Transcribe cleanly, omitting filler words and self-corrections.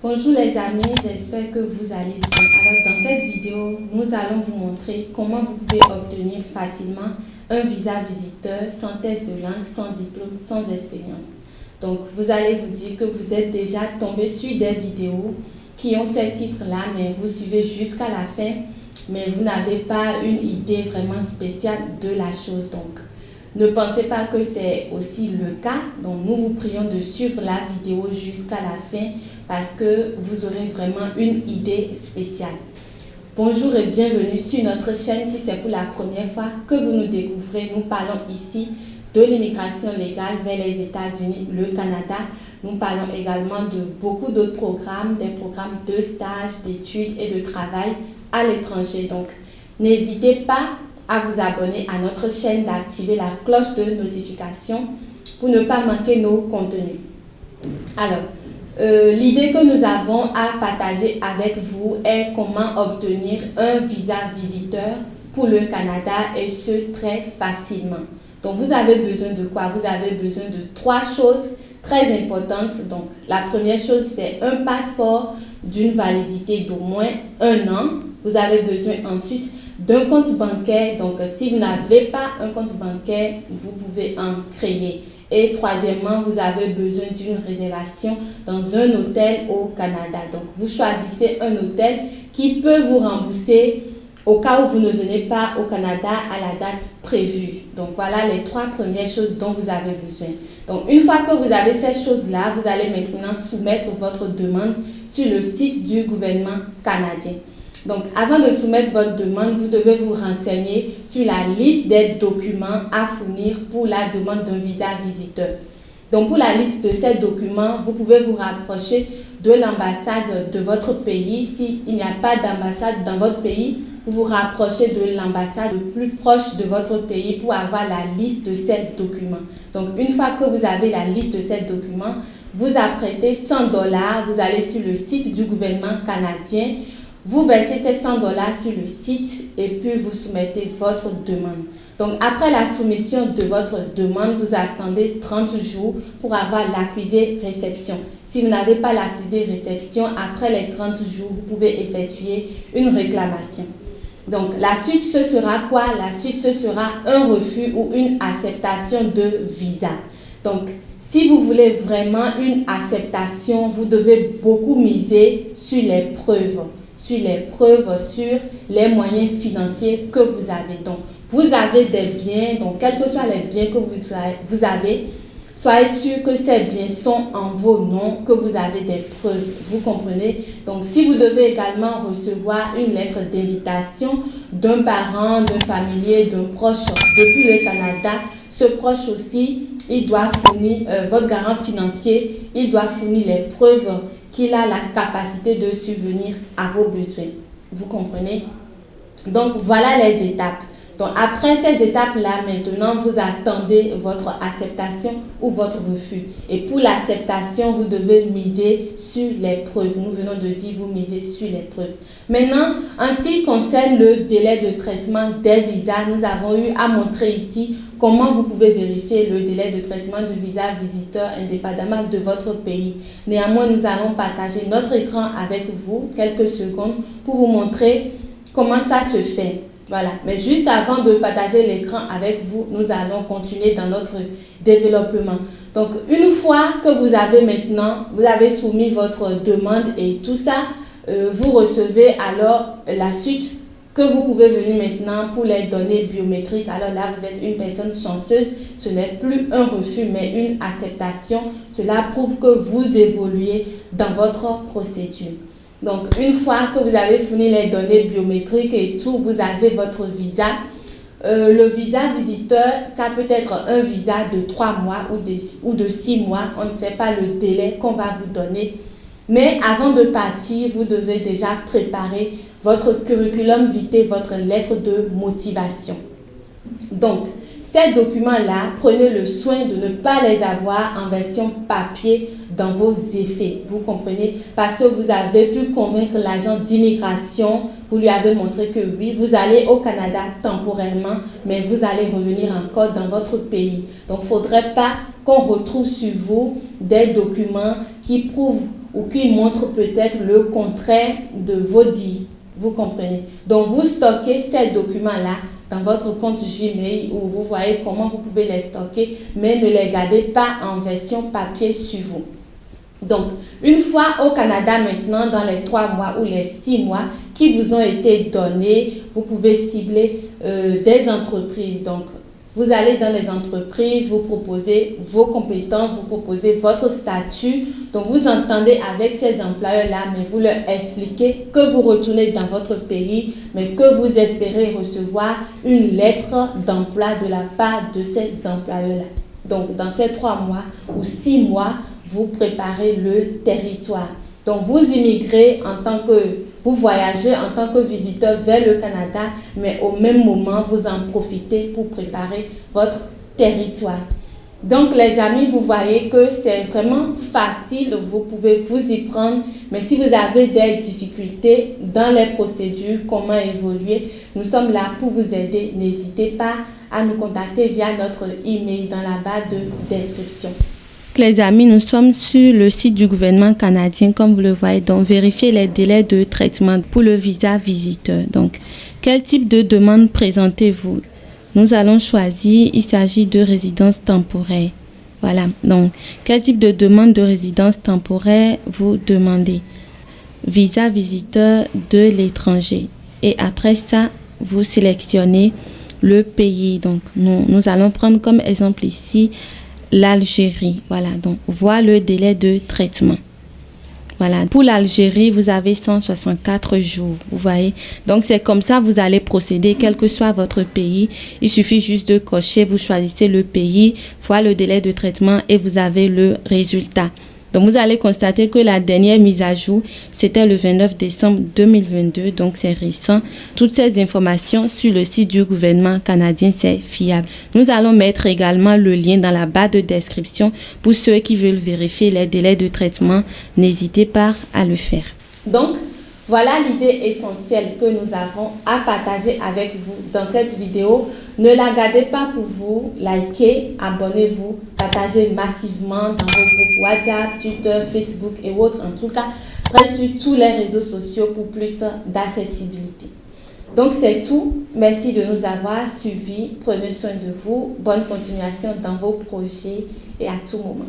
Bonjour les amis, j'espère que vous allez bien. Alors dans cette vidéo, nous allons vous montrer comment vous pouvez obtenir facilement un visa visiteur sans test de langue, sans diplôme, sans expérience. Donc vous allez vous dire que vous êtes déjà tombé sur des vidéos qui ont ces titres-là, mais vous suivez jusqu'à la fin, mais vous n'avez pas une idée vraiment spéciale de la chose. Donc ne pensez pas que c'est aussi le cas. Donc nous vous prions de suivre la vidéo jusqu'à la fin parce que vous aurez vraiment une idée spéciale. Bonjour et bienvenue sur notre chaîne. Si c'est pour la première fois que vous nous découvrez, nous parlons ici de l'immigration légale vers les États-Unis, le Canada. Nous parlons également de beaucoup d'autres programmes, des programmes de stage, d'études et de travail à l'étranger. Donc n'hésitez pas à vous abonner à notre chaîne, d'activer la cloche de notification pour ne pas manquer nos contenus. Alors, l'idée que nous avons à partager avec vous est comment obtenir un visa visiteur pour le Canada et ce très facilement. Donc, vous avez besoin de quoi? Vous avez besoin de 3 choses très importantes. Donc, la première chose, c'est un passeport d'une validité d'au moins 1 an. Vous avez besoin ensuite d'un compte bancaire. Donc, si vous n'avez pas un compte bancaire, vous pouvez en créer. Et troisièmement, vous avez besoin d'une réservation dans un hôtel au Canada. Donc, vous choisissez un hôtel qui peut vous rembourser au cas où vous ne venez pas au Canada à la date prévue. Donc, voilà les 3 premières choses dont vous avez besoin. Donc, une fois que vous avez ces choses-là, vous allez maintenant soumettre votre demande sur le site du gouvernement canadien. Donc, avant de soumettre votre demande, vous devez vous renseigner sur la liste des documents à fournir pour la demande d'un visa visiteur. Donc, pour la liste de ces documents, vous pouvez vous rapprocher de l'ambassade de votre pays. S'il n'y a pas d'ambassade dans votre pays, vous vous rapprochez de l'ambassade le plus proche de votre pays pour avoir la liste de ces documents. Donc, une fois que vous avez la liste de ces documents, vous apprêtez $100, vous allez sur le site du gouvernement canadien. Vous versez ces $100 sur le site et puis vous soumettez votre demande. Donc, après la soumission de votre demande, vous attendez 30 jours pour avoir l'accusé-réception. Si vous n'avez pas l'accusé-réception, après les 30 jours, vous pouvez effectuer une réclamation. Donc, la suite, ce sera quoi? La suite, ce sera un refus ou une acceptation de visa. Donc, si vous voulez vraiment une acceptation, vous devez beaucoup miser sur les preuves. Sur les moyens financiers que vous avez. Donc, vous avez des biens, donc quels que soient les biens que vous avez, soyez sûr que ces biens sont en vos noms, que vous avez des preuves. Vous comprenez? Donc, si vous devez également recevoir une lettre d'invitation d'un parent, d'un familier, d'un proche depuis le Canada, ce proche aussi, il doit fournir votre garant financier, il doit fournir les preuves qu'il a la capacité de subvenir à vos besoins. Vous comprenez? Donc, voilà les étapes. Donc, après ces étapes-là, maintenant, vous attendez votre acceptation ou votre refus. Et pour l'acceptation, vous devez miser sur les preuves. Nous venons de dire, vous misez sur les preuves. Maintenant, en ce qui concerne le délai de traitement des visas, nous avons eu à montrer ici comment vous pouvez vérifier le délai de traitement du visa visiteur indépendamment de votre pays. Néanmoins, nous allons partager notre écran avec vous quelques secondes pour vous montrer comment ça se fait. Voilà, mais juste avant de partager l'écran avec vous, nous allons continuer dans notre développement. Donc, une fois que vous avez soumis votre demande et tout ça, vous recevez alors la suite que vous pouvez venir maintenant pour les données biométriques. Alors là, vous êtes une personne chanceuse. Ce n'est plus un refus, mais une acceptation. Cela prouve que vous évoluez dans votre procédure. Donc, une fois que vous avez fourni les données biométriques et tout, vous avez votre visa. Le visa visiteur, ça peut être un visa de 3 mois ou de 6 mois. On ne sait pas le délai qu'on va vous donner. Mais avant de partir, vous devez déjà préparer votre curriculum vitae, votre lettre de motivation. Donc, ces documents-là, prenez le soin de ne pas les avoir en version papier dans vos effets. Vous comprenez? Parce que vous avez pu convaincre l'agent d'immigration, vous lui avez montré que oui, vous allez au Canada temporairement, mais vous allez revenir encore dans votre pays. Donc, il ne faudrait pas qu'on retrouve sur vous des documents qui prouvent ou qui montrent peut-être le contraire de vos dires. Vous comprenez? Donc, vous stockez ces documents-là dans votre compte Gmail où vous voyez comment vous pouvez les stocker, mais ne les gardez pas en version papier sur vous. Donc, une fois au Canada maintenant, dans les 3 mois ou les 6 mois qui vous ont été donnés, vous pouvez cibler des entreprises. Donc, vous allez dans les entreprises, vous proposez vos compétences, vous proposez votre statut. Donc, vous entendez avec ces employeurs-là, mais vous leur expliquez que vous retournez dans votre pays, mais que vous espérez recevoir une lettre d'emploi de la part de ces employeurs-là. Donc, dans ces 3 mois ou 6 mois, vous préparez le territoire. Donc, vous immigrez vous voyagez en tant que visiteur vers le Canada, mais au même moment, vous en profitez pour préparer votre territoire. Donc, les amis, vous voyez que c'est vraiment facile, vous pouvez vous y prendre, mais si vous avez des difficultés dans les procédures, comment évoluer, nous sommes là pour vous aider. N'hésitez pas à nous contacter via notre email dans la barre de description. Les amis, nous sommes sur le site du gouvernement canadien, comme vous le voyez. Donc, vérifiez les délais de traitement pour le visa visiteur. Donc, quel type de demande présentez-vous? Nous allons choisir, il s'agit de résidence temporaire. Voilà. Donc, quel type de demande de résidence temporaire vous demandez? Visa visiteur de l'étranger. Et après ça, vous sélectionnez le pays. Donc, nous allons prendre comme exemple ici l'Algérie. Voilà, donc voilà le délai de traitement. Voilà, pour l'Algérie, vous avez 164 jours, vous voyez. Donc, c'est comme ça vous allez procéder, quel que soit votre pays. Il suffit juste de cocher, vous choisissez le pays, voilà le délai de traitement et vous avez le résultat. Donc, vous allez constater que la dernière mise à jour, c'était le 29 décembre 2022. Donc, c'est récent. Toutes ces informations sur le site du gouvernement canadien, c'est fiable. Nous allons mettre également le lien dans la barre de description pour ceux qui veulent vérifier les délais de traitement. N'hésitez pas à le faire. Donc, voilà l'idée essentielle que nous avons à partager avec vous dans cette vidéo. Ne la gardez pas pour vous, likez, abonnez-vous, partagez massivement dans vos groupes WhatsApp, Twitter, Facebook et autres. En tout cas, bref, sur tous les réseaux sociaux pour plus d'accessibilité. Donc, c'est tout. Merci de nous avoir suivis. Prenez soin de vous. Bonne continuation dans vos projets et à tout moment.